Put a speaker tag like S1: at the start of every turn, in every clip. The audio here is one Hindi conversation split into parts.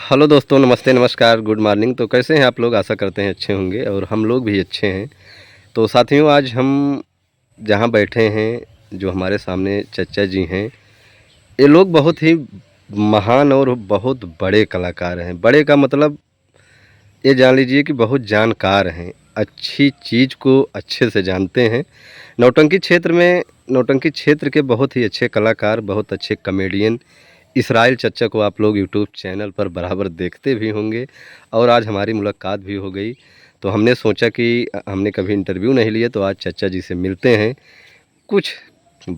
S1: हेलो दोस्तों, नमस्ते, नमस्कार, गुड मॉर्निंग। तो कैसे हैं आप लोग? आशा करते हैं अच्छे होंगे और हम लोग भी अच्छे हैं। तो साथियों, आज हम जहां बैठे हैं, जो हमारे सामने चचा जी हैं, ये लोग बहुत ही महान और बहुत बड़े कलाकार हैं। बड़े का मतलब ये जान लीजिए कि बहुत जानकार हैं, अच्छी चीज़ को अच्छे से जानते हैं। नौटंकी क्षेत्र के बहुत ही अच्छे कलाकार, बहुत अच्छे कॉमेडियन इसराइल चचा को आप लोग यूट्यूब चैनल पर बराबर देखते भी होंगे और आज हमारी मुलाकात भी हो गई। तो हमने सोचा कि हमने कभी इंटरव्यू नहीं लिए, तो आज चचा जी से मिलते हैं, कुछ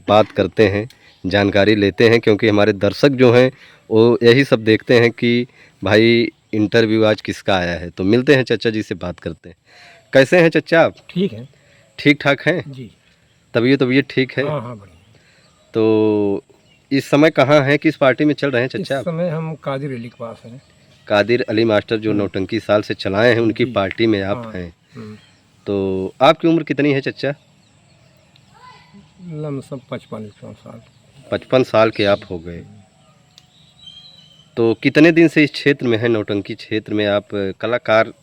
S1: बात करते हैं, जानकारी लेते हैं, क्योंकि हमारे दर्शक जो हैं वो यही सब देखते हैं कि भाई इंटरव्यू आज किसका आया है। तो मिलते हैं चचा जी से, बात करते हैं। कैसे हैं चचा आप?
S2: ठीक है
S1: ठीक ठाक हैं?
S2: जी।
S1: तबीयत ठीक है?
S2: हाँ हाँ बढ़िया।
S1: तो इस समय कहाँ हैं, किस पार्टी में चल रहे हैं
S2: इस
S1: चचा आप?
S2: समय हम कादिर अली के पास हैं।
S1: कादिर अली मास्टर जो नौटंकी साल से चलाए हैं, उनकी
S2: जी।
S1: पार्टी में आप
S2: हाँ।
S1: हैं। तो आपकी उम्र कितनी है चचा?
S2: लमसम 55 साल।
S1: 55 साल के आप हो गए। तो कितने दिन से इस क्षेत्र में है, नौटंकी क्षेत्र में आप कलाकार,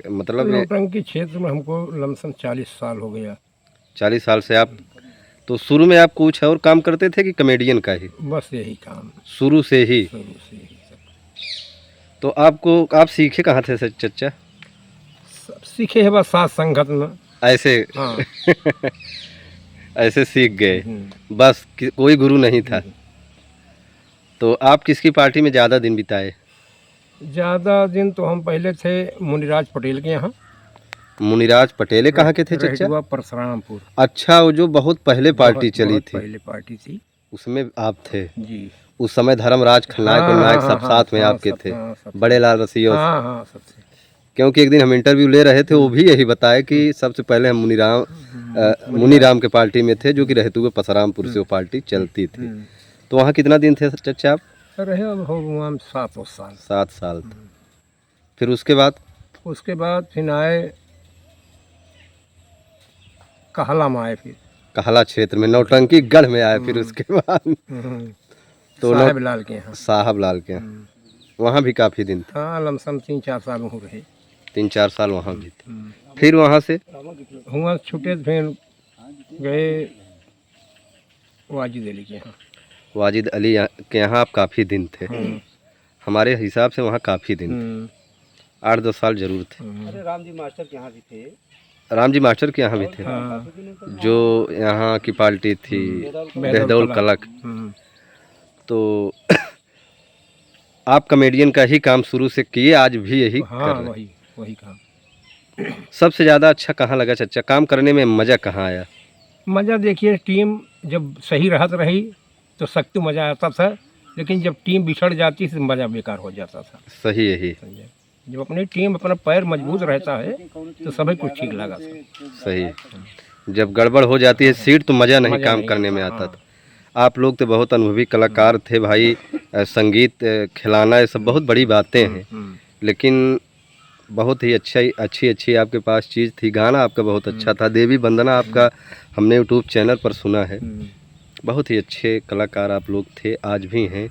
S1: मतलब
S2: नौटंकी क्षेत्र में हमको लमसम 40 साल हो गया।
S1: 40 साल से आप? तो शुरू में आप कुछ और काम करते थे कि कॉमेडियन का ही?
S2: बस यही काम
S1: शुरू से ही?
S2: शुरू से ही सब
S1: तो आप सीखे कहाँ थे चचा?
S2: सीखे हैं बस साथ संगत में।
S1: ऐसे
S2: हाँ।
S1: ऐसे सीख गए बस, कोई गुरु नहीं था। तो आप किसकी पार्टी में ज़्यादा दिन बिताए?
S2: ज़्यादा दिन तो हम पहले थे मुनिराज पटेल के यहाँ।
S1: मुनिराज पटेले कहाँ के थे चचा?
S2: परशुरामपुर।
S1: अच्छा, वो जो बहुत पहले पार्टी चली थी,
S2: पहले पार्टी थी,
S1: उसमें आप थे?
S2: जी।
S1: उस समय धर्मराज, खलनायक और नायक सब साथ में आपके थे, बड़े लाल रसिया।
S2: हाँ हाँ सबसे।
S1: क्योंकि एक दिन हम इंटरव्यू ले रहे थे, वो भी यही बताया कि सबसे पहले हम मुनीराम के पार्टी में थे, जो कि रहते हुए परशुरामपुर से वो पार्टी चलती थी। तो वहाँ कितना दिन थे चचा आप?
S2: रहे अब हो गए 7 साल।
S1: 7 साल थे। फिर उसके बाद
S2: फिर आए कहला में आए, फिर
S1: कहला क्षेत्र में नौटंकी गढ़ में आए। फिर उसके बाद तो
S2: साहेब लाल के यहाँ।
S1: साहब लाल के यहाँ, वहाँ भी काफ़ी दिन थे?
S2: हाँ लमसम 3-4 साल हो रहे।
S1: 3-4 साल वहाँ भी थे। फिर वहाँ से
S2: हुआ छूटे तो फिर गए वाजिद अली के यहाँ।
S1: वाजिद अली के यहाँ आप काफ़ी दिन थे? हमारे हिसाब से वहाँ काफ़ी दिन थे, 8-10 साल जरूर थे।
S2: अरे राम जी मास्टर के यहाँ भी थे।
S1: राम जी मास्टर के यहाँ भी थे? जो यहाँ की पार्टी थी बेहदौल कलक। तो आप कॉमेडियन का ही काम शुरू से किए, आज भी यही कर रहे हैं?
S2: वही काम।
S1: सबसे ज़्यादा अच्छा कहाँ लगा चचा? काम करने में मज़ा कहाँ आया?
S2: मज़ा देखिए, टीम जब सही रहत रही तो सख्त मज़ा आता था, लेकिन जब टीम बिछड़ जाती तो मज़ा बेकार हो जाता था।
S1: सही यही।
S2: जब अपनी टीम अपना पैर मजबूत रहता है तो सभी कुछ ठीक लगा था।
S1: सही। जब गड़बड़ हो जाती है सीट तो मज़ा नहीं काम करने में आता था। आप लोग तो बहुत अनुभवी कलाकार थे भाई। संगीत खिलाना ये सब बहुत बड़ी बातें हैं, लेकिन बहुत ही अच्छी आपके पास चीज़ थी। गाना आपका बहुत अच्छा था, देवी वंदना आपका हमने यूट्यूब चैनल पर सुना है। बहुत ही अच्छे कलाकार आप लोग थे, आज भी हैं।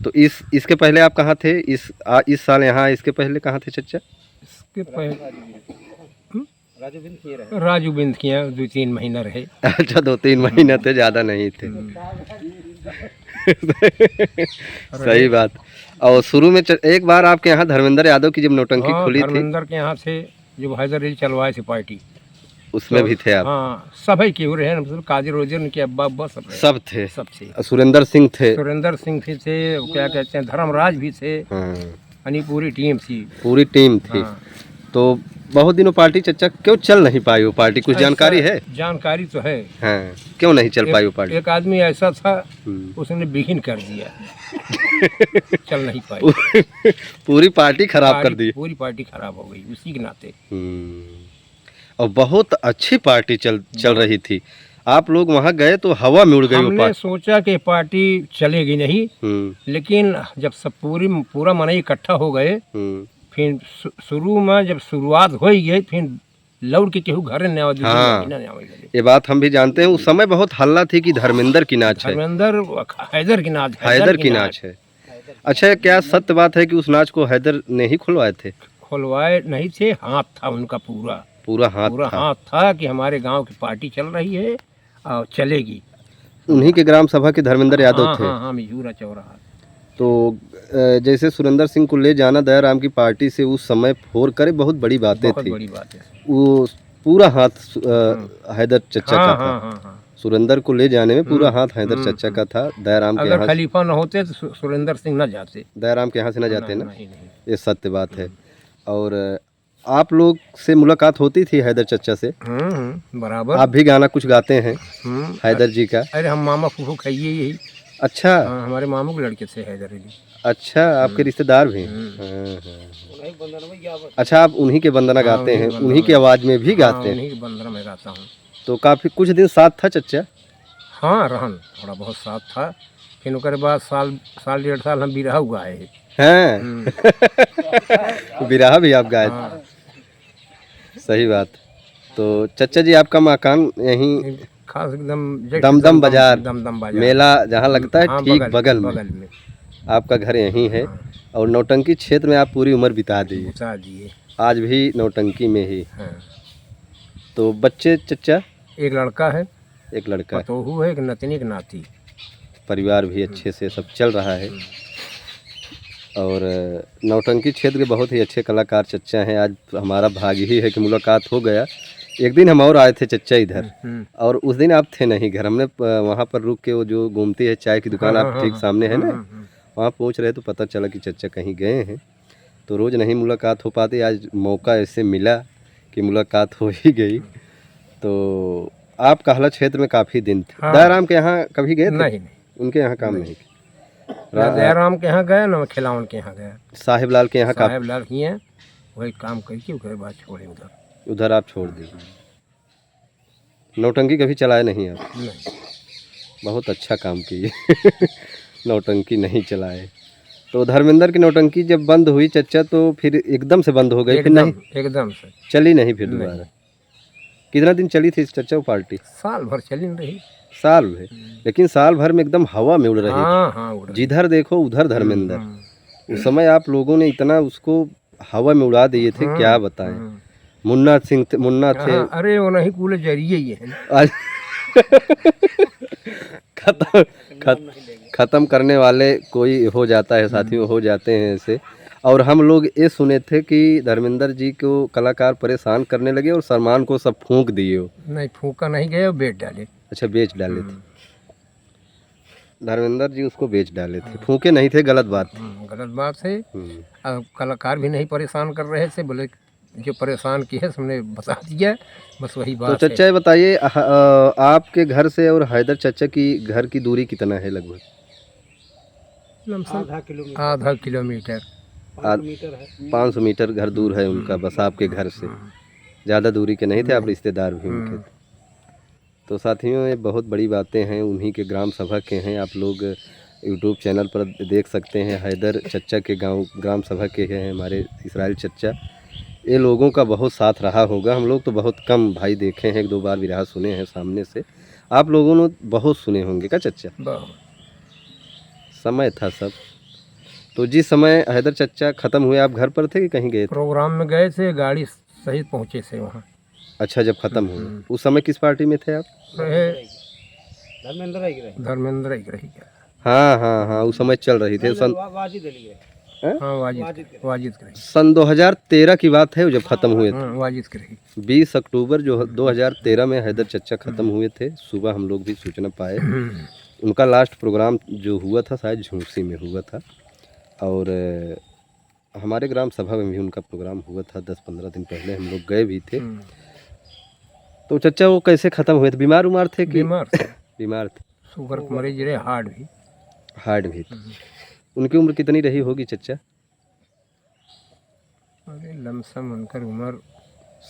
S1: तो इसके पहले आप कहाँ थे? इस साल यहाँ, इसके पहले कहाँ थे चचा?
S2: इसके पहले राजू बिंद किया 2-3 महीना रहे।
S1: अच्छा, 2-3 महीना थे, ज़्यादा नहीं थे। सही बात। और शुरू में एक बार आपके यहाँ धर्मेंद्र यादव की जब नौटंकी खुली थी,
S2: धर्मेंद्र के यहाँ से जो हैदर अली चलवाए थे पार्टी,
S1: उसमें भी थे आप?
S2: हाँ सभी के रहे हैं, मतलब कादिर रोजर के अब्बा सब
S1: थे।
S2: सुरेंद्र सिंह
S1: थे।
S2: भी थे, क्या कहते हैं, धर्मराज भी थे। यानी पूरी टीम थी।
S1: तो बहुत दिनों पार्टी चचा क्यों चल नहीं पाई वो पार्टी? कुछ जानकारी है?
S2: जानकारी तो है।
S1: हाँ, क्यों नहीं चल पाई वो पार्टी?
S2: एक आदमी ऐसा था, उसने विहीन कर दिया। चल नहीं पाई।
S1: पूरी पार्टी खराब कर दी।
S2: पूरी पार्टी खराब हो गई उसी के नाते।
S1: और बहुत अच्छी पार्टी चल रही थी। आप लोग वहाँ गए तो हवा में उड़ गई वो पार्टी।
S2: हमने सोचा कि पार्टी चलेगी नहीं, लेकिन जब सब पूरा मन इकट्ठा हो गए, फिर शुरू में जब शुरुआत हो गई, फिर लौट के केहू घर न आवे। हाँ,
S1: ये बात हम भी जानते हैं। उस समय बहुत हल्ला थी कि धर्मेंद्र की नाच है,
S2: धर्मेंद्र हैदर की नाच
S1: है। अच्छा, क्या सत्य बात है कि उस नाच को हैदर ने ही खुलवाए थे?
S2: खुलवाए नहीं थे, हाथ था उनका पूरा
S1: पूरा हाथ
S2: पूरा
S1: था।
S2: हाथ था कि हमारे गांव की पार्टी चल रही है और चलेगी।
S1: उन्हीं के ग्राम सभा के धर्मेंद्र यादव
S2: हाँ
S1: थे।
S2: हाँ हाँ, मिजूरा चौराहा।
S1: तो जैसे सुरेंद्र सिंह को ले जाना दयाराम की पार्टी से उस समय फोर करे बहुत बड़ी बातें
S2: बहुत
S1: थी।
S2: बड़ी बात है।
S1: वो पूरा हाथ हैदर चच्चा का
S2: हाँ
S1: था।
S2: हाँ हाँ हाँ।
S1: सुरेंद्र को ले जाने में पूरा हाथ हैदर
S2: हम्म,
S1: चच्चा का था। दयाराम के
S2: अगर
S1: यहाँ,
S2: खलीफा न होते तो सुरेंद्र सिंह न जाते।
S1: दयाराम के यहाँ से न जाते ना,
S2: नहीं नहीं।
S1: ये सत्य बात है। और आप लोग से मुलाकात होती थी हैदर चच्चा से?
S2: बराबर।
S1: आप भी गाना कुछ गाते हैं
S2: हम्म।
S1: हैदर जी का?
S2: अरे हम मामा फूफू खाइए यही।
S1: अच्छा।
S2: हाँ, हमारे मामू के लड़के से हैदर अली।
S1: अच्छा, आपके रिश्तेदार भी? हाँ, हाँ। अच्छा, आप उन्हीं के वंदना
S2: हाँ,
S1: गाते हैं,
S2: उन्हीं के
S1: उन्हीं की
S2: वंदना।
S1: आवाज़ में भी
S2: हाँ,
S1: गाते हैं?
S2: उन्हीं के बंदना में गाता हूँ।
S1: तो काफ़ी कुछ दिन साथ था चच्चा?
S2: हाँ, रहन थोड़ा बहुत साथ था। फिर उसके बाद साल साल 1.5 साल हम बिरहा हुआ है।
S1: हैं? बिरहा भी आप गाए थे?
S2: हाँ।
S1: सही बात। तो चच्चा जी, आपका मकान यहीं
S2: खास एकदम जस्ट
S1: दमदम बाजार,
S2: दमदम बाजार।
S1: मेला जहाँ लगता है
S2: हाँ,
S1: ठीक बगल में
S2: बगल में।
S1: आपका घर यहीं है।
S2: हाँ,
S1: और नौटंकी क्षेत्र में आप पूरी उम्र बिता दी है,
S2: बता दिए।
S1: आज भी नौटंकी में ही।
S2: हाँ।
S1: तो बच्चे चच्चा?
S2: एक लड़का है,
S1: एक लड़का है।
S2: पतोहू है, एक नतनी, एक नाती।
S1: परिवार भी अच्छे से सब चल रहा है। और नौटंकी क्षेत्र के बहुत ही अच्छे कलाकार चच्चा हैं। आज हमारा भाग्य ही है कि मुलाकात हो गया। एक दिन हम और आए थे चच्चा इधर, और उस दिन आप थे नहीं घर। हमने वहाँ पर रुक के, वो जो घूमती है चाय की दुकान आप ठीक सामने है ना, वहाँ पहुँच रहे तो पता चला कि चच्चा कहीं गए हैं। तो रोज़ नहीं मुलाकात हो पाती, आज मौका ऐसे मिला कि मुलाकात हो ही गई। तो आप काहला क्षेत्र में काफ़ी दिन थे।
S2: हाँ।
S1: दयाराम के यहाँ कभी गए थे?
S2: नहीं नहीं,
S1: उनके यहाँ काम नहीं किया।
S2: ना दयाराम के यहाँ गया, ना खिलावन के यहाँ गया।
S1: साहिब लाल के यहाँ का
S2: साहेब लाल ही हैं, वही काम करके उसके बाद छोड़े उधर।
S1: उधर आप छोड़ दी। नौटंकी कभी चलाए नहीं आप?
S2: नहीं।
S1: बहुत अच्छा काम किए। नौटंकी नहीं चलाए। तो धर्मेंद्र की नौटंकी जब बंद हुई चच्चा, तो फिर एकदम से बंद हो गई? फिर नहीं
S2: एकदम से
S1: चली नहीं फिर दोबारा? कितना दिन चली थी चच्चा वो पार्टी?
S2: साल भर चली नहीं रही।
S1: साल भर? लेकिन साल भर में एकदम हवा में उड़ रही थी।
S2: हाँ हाँ, उड़ रही।
S1: जिधर देखो उधर धर्मेंद्र। उस समय आप लोगों ने इतना उसको हवा में उड़ा दिए थे, क्या बताएं। मुन्ना सिंह थे, मुन्ना थे।
S2: हाँ, अरे वो नहीं, कूले जरिए ही है।
S1: आज खत्म करने वाले कोई हो जाता है साथियों, हो जाते हैं ऐसे। और हम लोग ये सुने थे कि धर्मेंद्र जी को कलाकार परेशान करने लगे और सामान को सब फूंक दिए हो।
S2: नहीं, फूका नहीं गए, बेच डाले।
S1: अच्छा, बेच डाले थे धर्मेंद्र जी, उसको बेच डाले थे, फूके नहीं थे, गलत बात थी।
S2: गलत बात है। अब कलाकार भी नहीं परेशान कर रहे थे, बोले जो परेशान की है हमने बता दिया, बस वही
S1: तो
S2: बात
S1: चच्चा ये बताइए, आपके घर से और हैदर चच्चा की घर की दूरी कितना है लगभग?
S2: है। आधा किलोमीटर।
S1: 500 मीटर घर दूर है उनका, बस आपके घर से। ज़्यादा दूरी के नहीं थे, आप रिश्तेदार भी उनके थे। तो साथियों, ये बहुत बड़ी बातें हैं, उन्हीं के ग्राम सभा के हैं। आप लोग यूट्यूब चैनल पर देख सकते हैं, हैदर चच्चा के गांव ग्राम सभा के हैं हमारे इसराइल चच्चा। ये लोगों का बहुत साथ रहा होगा। हम लोग तो बहुत कम भाई देखे हैं, 1-2 बार विराह सुने हैं सामने से। आप लोगों ने बहुत सुने होंगे क्या चच्चा? समय था सब। तो जिस समय हैदर चच्चा ख़त्म हुए, आप घर पर थे कि कहीं गए थे?
S2: प्रोग्राम में गए थे, गाड़ी सहित पहुँचे थे वहाँ।
S1: अच्छा, जब ख़त्म हुए उस समय किस पार्टी में थे आप?
S2: धर्मेंद्र ही रही क्या?
S1: हाँ हाँ हाँ, उस समय चल रही थी
S2: वाजिद रही।
S1: सन 2013 की बात है जब ख़त्म हुए थे।
S2: वाजिद रही।
S1: 20 अक्टूबर जो 2013 में हैदर चच्चा ख़त्म हुए थे। सुबह हम लोग भी सूचना पाए। उनका लास्ट प्रोग्राम जो हुआ था शायद झूंसी में हुआ था, और हमारे ग्राम सभा में भी उनका प्रोग्राम हुआ था। 10-15 दिन पहले हम लोग गए भी थे। तो चच्चा वो कैसे ख़त्म हुए थे? बीमार उमार थे कि? बीमार थे।
S2: शुगर के मरीज रहे, हार्ट भी
S1: थे। उनकी उम्र कितनी रही होगी चच्चा?
S2: अरे लमसम उनकर उम्र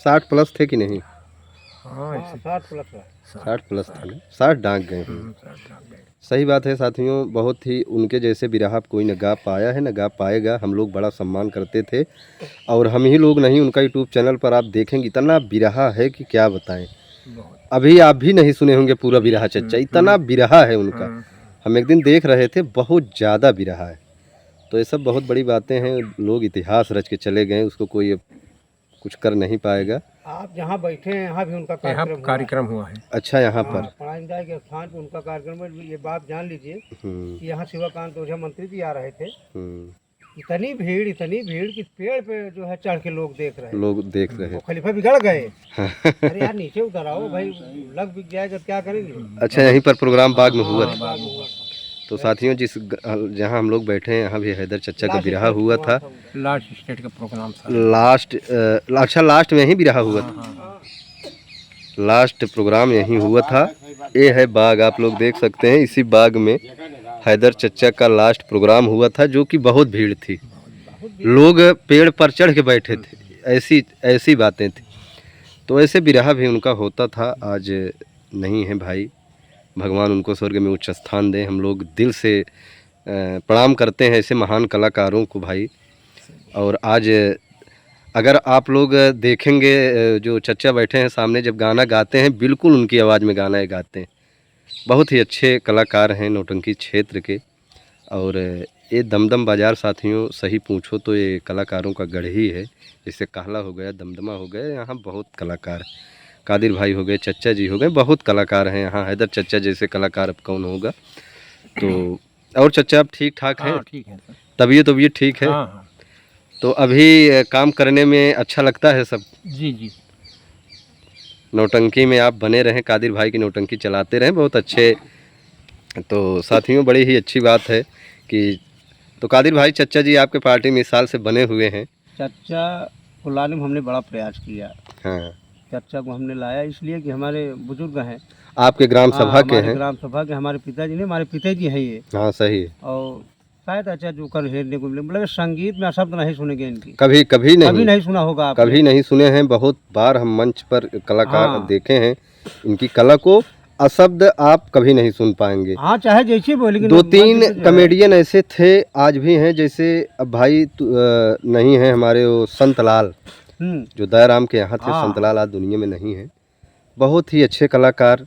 S1: 60 प्लस थे कि नहीं?
S2: हाँ,
S1: 60 प्लस था ना, 60 डांक गए हैं। सही बात है साथियों, बहुत ही उनके जैसे बिरहा कोई न गा पाया है, न गा पाएगा। हम लोग बड़ा सम्मान करते थे, और हम ही लोग नहीं, उनका यूट्यूब चैनल पर आप देखेंगे इतना बिरहा है कि क्या बताएं। अभी आप भी नहीं सुने होंगे पूरा बिरहा चच्चा, इतना बिरहा है उनका। हम एक दिन देख रहे थे, बहुत ज़्यादा बिरहा है। तो तो ये सब बहुत बड़ी बातें हैं। लोग इतिहास रच के चले गए, उसको कोई अब कुछ कर नहीं पाएगा।
S3: आप जहाँ बैठे हैं यहाँ भी उनका
S2: यहाँ
S3: कार्यक्रम
S2: कार्यक्रम हुआ है।
S1: अच्छा, यहाँ पर
S3: पढ़ाई के स्थान पर उनका कार्यक्रम है। ये बात जान लीजिए
S1: हम्म,
S3: कि यहाँ शिवकांत ओझा मंत्री जी आ रहे थे।
S1: हम्म,
S3: इतनी भीड़ कि पेड़ पे जो है चढ़ के लोग देख रहे हैं।
S1: लोग देख रहे
S3: वो
S1: हैं।
S3: खलीफा बिगड़ गए। अरे यार नीचे उतर आओ भाई, लग बिक जाएगा क्या करेंगे।
S1: अच्छा, यहीं पर प्रोग्राम बाग में हुआ था।
S3: बाग हुआ था।
S1: तो साथियों, जहाँ हम लोग बैठे हैं यहाँ भी हैदर चचा का बिरहा हुआ था।
S2: लास्ट स्टेट का प्रोग्राम था।
S1: अच्छा, लास्ट में ही बिरहा हुआ था। लास्ट प्रोग्राम यहीं हुआ था। ये है बाग, आप लोग देख सकते हैं। इसी बाग में हैदर चचा का लास्ट प्रोग्राम हुआ था, जो कि बहुत भीड़ थी। लोग पेड़ पर चढ़ के बैठे थे, ऐसी बातें थी। तो ऐसे बिरहा भी उनका होता था। आज नहीं है भाई, भगवान उनको स्वर्ग में उच्च स्थान दें। हम लोग दिल से प्रणाम करते हैं ऐसे महान कलाकारों को भाई। और आज अगर आप लोग देखेंगे, जो चचा बैठे हैं सामने, जब गाना गाते हैं बिल्कुल उनकी आवाज़ में गाना ये गाते हैं। बहुत ही अच्छे कलाकार हैं नौटंकी क्षेत्र के। और ये दमदम बाज़ार साथियों, सही पूछो तो ये कलाकारों का गढ़ ही है। जैसे काहला हो गया, दमदमा हो गया, यहाँ बहुत कलाकार, कादिर भाई हो गए, चचा जी हो गए, बहुत कलाकार हैं यहाँ। हैदर चचा जैसे कलाकार अब कौन होगा। तो और चचा अब ठीक ठाक है,
S2: हाँ ठीक है सर।
S1: तबीयत ठीक है।
S2: हाँ हाँ
S1: तो अभी काम करने में अच्छा लगता है सब।
S2: जी जी।
S1: नौटंकी में आप बने रहें, कादिर भाई की नौटंकी चलाते रहें, बहुत अच्छे। तो साथियों, बड़ी ही अच्छी बात है कि तो कादिर भाई, चचा जी आपके पार्टी में इस साल से बने हुए हैं।
S3: चर्चा को लाने में हमने बड़ा प्रयास किया।
S1: हाँ,
S3: चर्चा को हमने लाया इसलिए कि हमारे बुजुर्ग हैं,
S1: आपके ग्राम सभा के हैं।
S3: ग्राम सभा के हमारे पिताजी ने, हमारे पिताजी हैं ये।
S1: हाँ सही है।
S3: और शायद अच्छा जो कर हेरने को मिले, मतलब संगीत में शब्द नहीं सुनेंगे इनकी,
S1: कभी
S3: कभी नहीं सुना होगा आपने।
S1: कभी नहीं सुने हैं। बहुत बार हम मंच पर कलाकार
S3: हाँ।
S1: देखे हैं, इनकी कला को अशब्द आप कभी नहीं सुन पाएंगे।
S3: हाँ चाहे जैसे बोलेंगे।
S1: दो तीन कॉमेडियन ऐसे थे, आज भी हैं। जैसे अब भाई नहीं है हमारे वो संतलाल, जो दयाराम के यहाँ थे।
S3: हाँ।
S1: संतलाल आज दुनिया में नहीं है। बहुत ही अच्छे कलाकार।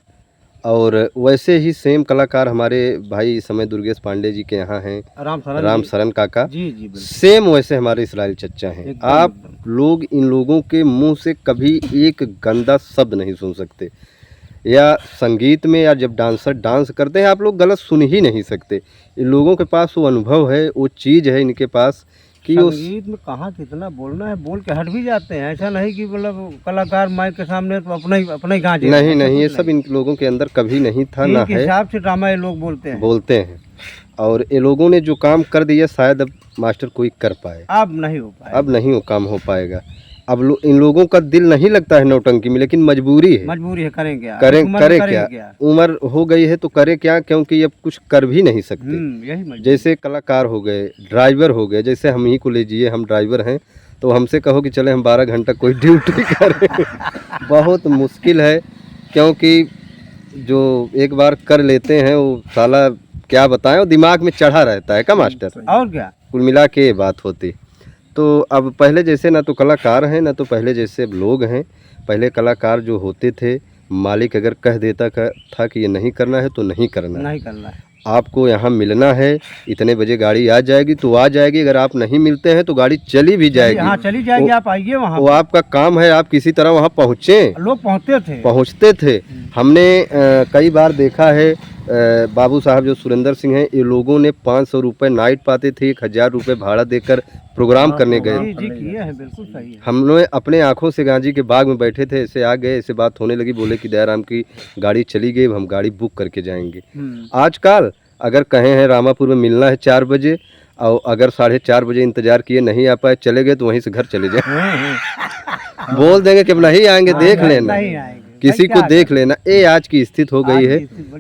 S1: और वैसे ही सेम कलाकार हमारे भाई इस समय दुर्गेश पांडे जी के यहाँ हैं, राम शरण काका।
S3: जी जी
S1: सेम वैसे हमारे इसराइल चचा हैं। आप लोग इन लोगों के मुंह से कभी एक गंदा शब्द नहीं सुन सकते, या संगीत में या जब डांसर डांस करते हैं आप लोग गलत सुन ही नहीं सकते। इन लोगों के पास वो अनुभव है, वो चीज़ है इनके पास कि वो
S3: संगीत में कहाँ कितना बोलना है, बोल के हट भी जाते हैं। ऐसा नहीं कि मतलब कलाकार माइक के सामने तो अपना ही गाँच।
S1: नहीं, ये सब इन लोगों के अंदर कभी नहीं था, ना है।
S3: हिसाब से ड्रामा ये लोग बोलते हैं।
S1: और ये लोगों ने जो काम कर दिया शायद अब मास्टर कोई कर पाए,
S3: अब नहीं हो पाए,
S1: अब नहीं वो काम हो पाएगा। अब इन लोगों का दिल नहीं लगता है नौटंकी में, लेकिन मजबूरी है।
S3: करें क्या,
S1: करे क्या, उम्र हो गई है तो करे क्या, क्योंकि अब कुछ कर भी नहीं सकते।
S3: यही
S1: जैसे कलाकार हो गए, ड्राइवर हो गए, जैसे हम ही को लीजिए, हम ड्राइवर हैं, तो हमसे कहो कि चले हम 12 घंटा कोई ड्यूटी करें बहुत मुश्किल है। क्योंकि जो एक बार कर लेते हैं वो साला क्या बताएं, वो दिमाग में चढ़ा रहता है का मास्टर।
S3: और क्या,
S1: कुल मिला के ये बात होती। तो अब पहले जैसे ना तो कलाकार हैं, ना तो पहले जैसे अब लोग हैं। पहले कलाकार जो होते थे, मालिक अगर कह देता था कि ये नहीं करना है तो नहीं करना है। आपको यहाँ मिलना है, इतने बजे गाड़ी आ जाएगी तो आ जाएगी। अगर आप नहीं मिलते हैं तो गाड़ी चली भी जाएगी।
S3: हाँ चली जाएगी, आप आइए वहाँ।
S1: वो आपका काम है, आप किसी तरह वहाँ पहुँचे।
S3: लोग
S1: पहुँचते थे। हमने कई बार देखा है, बाबू साहब जो सुरेंद्र सिंह हैं, ये लोगों ने 500 रुपये नाइट पाते थे, 1000 रुपये भाड़ा देकर प्रोग्राम करने गए।
S3: बिल्कुल सही है।
S1: हमने अपने आंखों से गांजी के बाग में बैठे थे, ऐसे आ गए, ऐसे बात होने लगी, बोले कि दयाराम की गाड़ी चली गई, हम गाड़ी बुक करके जाएंगे। आजकल अगर कहे हैं रामापुर में मिलना है 4 बजे, और अगर 4:30 बजे इंतजार किए नहीं आ पाए, चले गए, तो वहीं से घर चले जाए बोल देंगे कि अब नहीं आएंगे, देख लेना, किसी को देख लेना। ये आज की स्थिति हो गई है।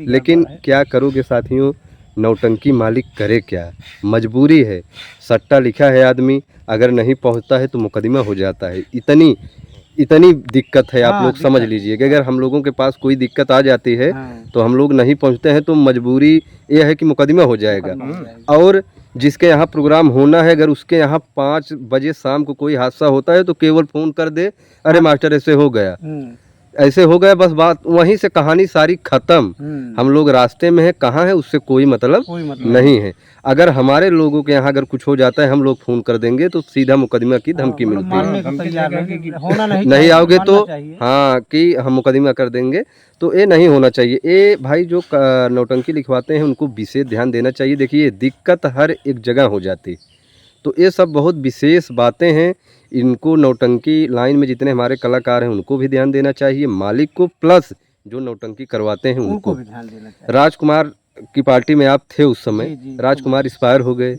S1: लेकिन क्या करोगे साथियों, नौटंकी मालिक करे क्या, मजबूरी है। सट्टा लिखा है आदमी, अगर नहीं पहुंचता है तो मुकदमा हो जाता है। इतनी दिक्कत है, आप लोग समझ लीजिए कि अगर हम लोगों के पास कोई दिक्कत आ जाती है तो हम लोग नहीं पहुंचते हैं तो मजबूरी ये है कि मुकदमा हो जाएगा। और जिसके यहाँ प्रोग्राम होना है, अगर उसके यहाँ 5 बजे शाम को कोई हादसा होता है तो केवल फ़ोन कर दे, अरे मास्टर ऐसे हो गया। ऐसे हो गया बस, बात वहीं से कहानी सारी खत्म। हम लोग रास्ते में है, कहाँ है उससे कोई मतलब नहीं है। अगर हमारे लोगों के यहाँ अगर कुछ हो जाता है, हम लोग फोन कर देंगे तो सीधा मुकदमा की धमकी मिलती है।
S3: मानने को तैयार है कि होना नहीं
S1: नहीं
S3: चाहिए,
S1: आओगे तो
S3: मानना चाहिए।
S1: हाँ कि हम मुकदमा कर देंगे, तो ये नहीं होना चाहिए। ये भाई जो नौटंकी लिखवाते हैं उनको विशेष ध्यान देना चाहिए। देखिए दिक्कत हर एक जगह हो जाती, तो ये सब बहुत विशेष बातें हैं। इनको नौटंकी लाइन में जितने हमारे कलाकार हैं उनको भी ध्यान देना चाहिए, मालिक को प्लस जो नौटंकी करवाते हैं
S3: उनको
S1: उनको।
S3: भी ध्यान देना चाहिए।
S1: राजकुमार की पार्टी में आप थे उस समय,
S3: जी,
S1: राजकुमार एक्सपायर हो गए,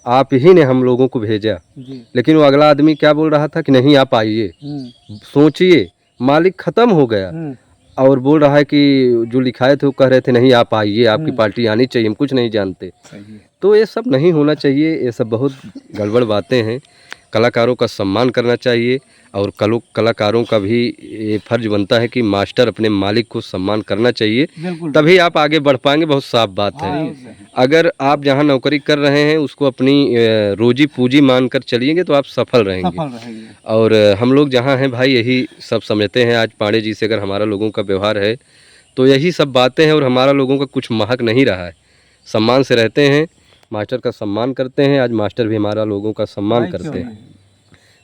S1: आप ही ने हम लोगों को भेजा,
S3: जी।
S1: लेकिन वो अगला आदमी क्या बोल रहा था कि नहीं आप आइए। सोचिए, मालिक खत्म हो गया और बोल रहा है कि जो लिखाए थे वो कह रहे थे नहीं आप आइए, आपकी पार्टी आनी चाहिए, हम कुछ नहीं जानते। तो ये सब नहीं होना चाहिए, ये सब बहुत गड़बड़ बातें हैं। कलाकारों का सम्मान करना चाहिए और कलाकारों का भी ये फर्ज बनता है कि मास्टर अपने मालिक को सम्मान करना चाहिए,
S3: बिल्कुल।
S1: तभी आप आगे बढ़ पाएंगे। बहुत साफ बात है। अगर आप जहाँ नौकरी कर रहे हैं उसको अपनी रोजी पूंजी मानकर चलिएंगे तो आप सफल रहेंगे। और हम लोग जहाँ हैं भाई यही सब समझते हैं। आज पांडे जी से अगर हमारा लोगों का व्यवहार है तो यही सब बातें हैं, और हमारा लोगों का कुछ महक नहीं रहा है। सम्मान से रहते हैं, मास्टर का सम्मान करते हैं। आज मास्टर भी हमारा लोगों का सम्मान करते हैं।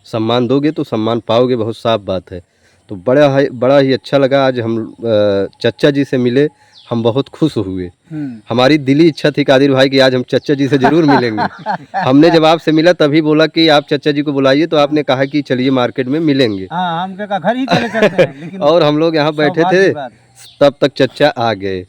S1: सम्मान दोगे तो सम्मान पाओगे, बहुत साफ बात है। तो बड़ा ही अच्छा लगा आज हम चच्चा जी से मिले, हम बहुत खुश हुए। हमारी दिली इच्छा थी कादिर भाई कि आज हम चच्चा जी से जरूर मिलेंगे। हमने जब आपसे मिला तभी बोला कि आप चच्चा जी को बुलाइए, तो आपने कहा कि चलिए मार्केट में मिलेंगे।
S3: हाँ, हम क्या घर ही चले जाते हैं, लेकिन
S1: और हम लोग यहाँ बैठे थे तब तक चच्चा आ गए।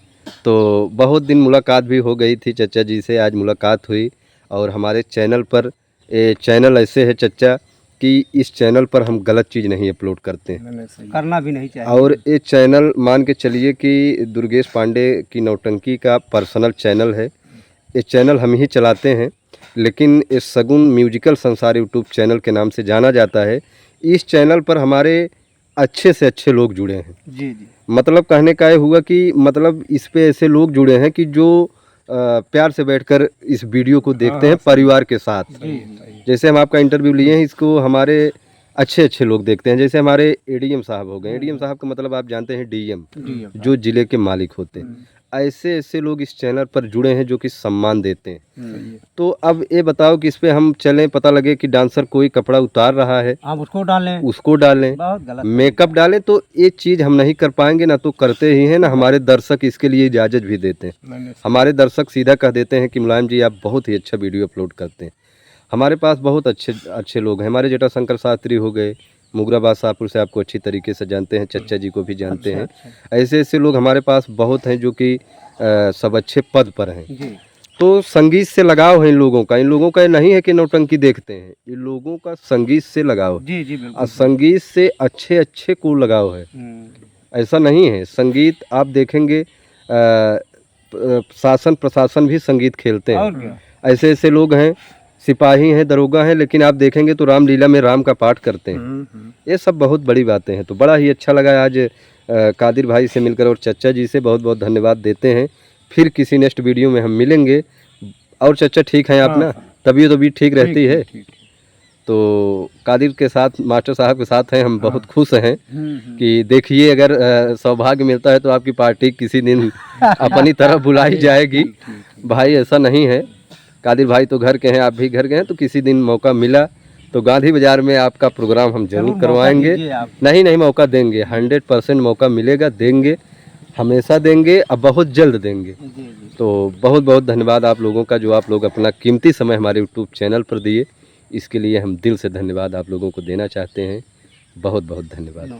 S1: तो बहुत दिन मुलाकात भी हो गई थी चच्चा जी से, आज मुलाकात हुई। और हमारे चैनल पर, ये चैनल ऐसे है चच्चा कि इस चैनल पर हम गलत चीज़ नहीं अपलोड करते हैं,
S3: करना भी नहीं चाहिए।
S1: और ये चैनल मान के चलिए कि दुर्गेश पांडे की नौटंकी का पर्सनल चैनल है। ये चैनल हम ही चलाते हैं, लेकिन ये सगुन म्यूजिकल संसार यूट्यूब चैनल के नाम से जाना जाता है। इस चैनल पर हमारे अच्छे से अच्छे लोग जुड़े हैं।
S3: जी।
S1: मतलब कहने का ये हुआ कि मतलब इस पे ऐसे लोग जुड़े हैं कि जो प्यार से बैठकर इस वीडियो को देखते हैं परिवार के साथ। जैसे हम आपका इंटरव्यू लिए हैं, इसको हमारे अच्छे अच्छे लोग देखते हैं। जैसे हमारे एडीएम साहब हो गए, एडीएम साहब का मतलब आप जानते हैं डीएम, जो जिले के मालिक होते हैं। ऐसे ऐसे लोग इस चैनल पर जुड़े हैं जो कि सम्मान देते हैं। तो अब ये बताओ कि इस पे हम चलें, पता लगे कि डांसर कोई कपड़ा उतार रहा है,
S3: आप उसको डालें,
S1: बहुत
S3: गलत
S1: मेकअप डालें, तो ये चीज़ हम नहीं कर पाएंगे। ना तो करते ही हैं, ना हमारे दर्शक इसके लिए इजाज़त भी देते हैं। हमारे दर्शक सीधा कह देते हैं कि मुलायम जी आप बहुत ही अच्छा वीडियो अपलोड करते हैं। हमारे पास बहुत अच्छे अच्छे लोग हैं। हमारे जटाशंकर शास्त्री हो गए, मुगराबाद शाहपुर से आपको अच्छी तरीके से जानते हैं, चच्चा जी को भी जानते हैं। ऐसे ऐसे लोग हमारे पास बहुत हैं जो कि सब अच्छे पद पर हैं। तो संगीत से लगाव है इन लोगों का। इन लोगों का ये नहीं है कि नौटंकी देखते हैं, इन लोगों का संगीत से लगाव है।
S3: जी बिल्कुल।
S1: और संगीत से अच्छे अच्छे को लगाव है, ऐसा नहीं है। संगीत आप देखेंगे शासन प्रशासन भी संगीत खेलते हैं। ऐसे ऐसे लोग हैं, सिपाही हैं, दरोगा हैं, लेकिन आप देखेंगे तो रामलीला में राम का पाठ करते हैं। ये सब बहुत बड़ी बातें हैं। तो बड़ा ही अच्छा लगा आज कादिर भाई से मिलकर, और चच्चा जी से बहुत बहुत धन्यवाद देते हैं। फिर किसी नेक्स्ट वीडियो में हम मिलेंगे। और चच्चा ठीक हैं आप ना? तबीयत तो भी ठीक रहती है? तो कादिर के साथ, मास्टर साहब के साथ हैं, हम बहुत खुश हैं कि देखिए अगर सौभाग्य मिलता है तो आपकी पार्टी किसी दिन अपनी तरफ बुलाई जाएगी। भाई ऐसा नहीं है, कादिर भाई तो घर के हैं, आप भी घर के हैं, तो किसी दिन मौका मिला तो गांधी बाजार में आपका प्रोग्राम हम जरूर करवाएंगे। नहीं मौका देंगे, 100% मौका मिलेगा, देंगे, हमेशा देंगे, अब बहुत जल्द देंगे। तो बहुत बहुत धन्यवाद आप लोगों का, जो आप लोग अपना कीमती समय हमारे यूट्यूब चैनल पर दिए। इसके लिए हम दिल से धन्यवाद आप लोगों को देना चाहते हैं। बहुत बहुत धन्यवाद।